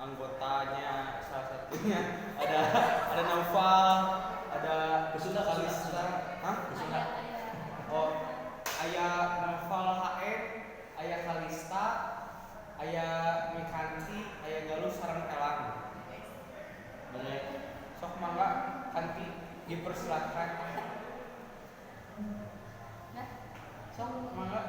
anggotanya salah satunya ada Naufal, ada Kalista. Hah? Oh, aya Naufal HM, aya Kalista, aya Mikanti, aya Galus sareng Elang. Boleh. Sok mangga Kanti dipersilakan. Sok mangga.